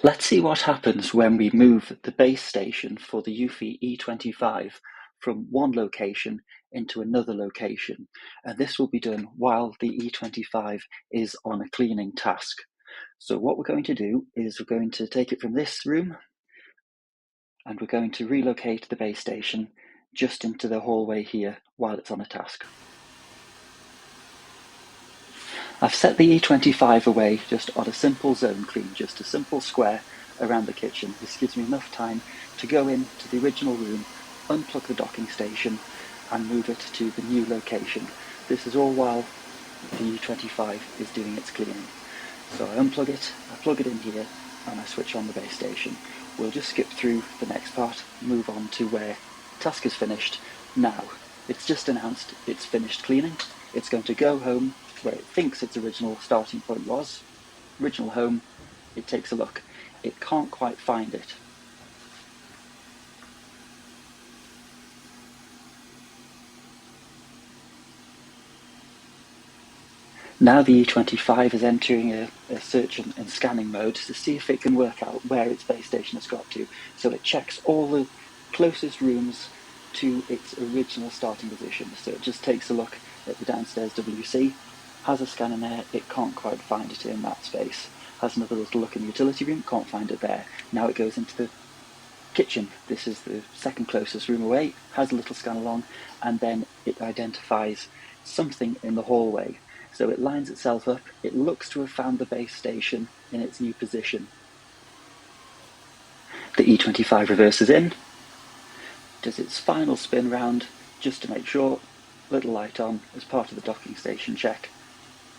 Let's see what happens when we move the base station for the Eufy E25 from one location into another location, and this will be done while the E25 is on a cleaning task. So what we're going to do is we're going to take it from this room and we're going to relocate the base station just into the hallway here while it's on a task. I've set the E25 away just on a simple zone clean, just a simple square around the kitchen. This gives me enough time to go into the original room, unplug the docking station and move it to the new location. This is all while the E25 is doing its cleaning. So I unplug it, I plug it in here and I switch on the base station. We'll just skip through the next part, move on to where task is finished. Now, it's just announced it's finished cleaning. It's going to go home where it thinks its original starting point was. Original home, it takes a look. It can't quite find it. Now the E25 is entering a search and scanning mode to see if it can work out where its base station has got to. So it checks all the closest rooms to its original starting position. So it just takes a look at the downstairs WC, has a scan in there, it can't quite find it in that space. Has another little look in the utility room, can't find it there. Now it goes into the kitchen. This is the second closest room away, has a little scan along, and then it identifies something in the hallway. So it lines itself up, it looks to have found the base station in its new position. The E25 reverses in, does its final spin round just to make sure, little light on as part of the docking station check,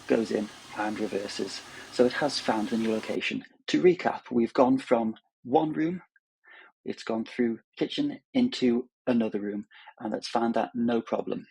goes in and reverses. So it has found the new location. To recap, we've gone from one room, it's gone through kitchen into another room, and it's found that no problem.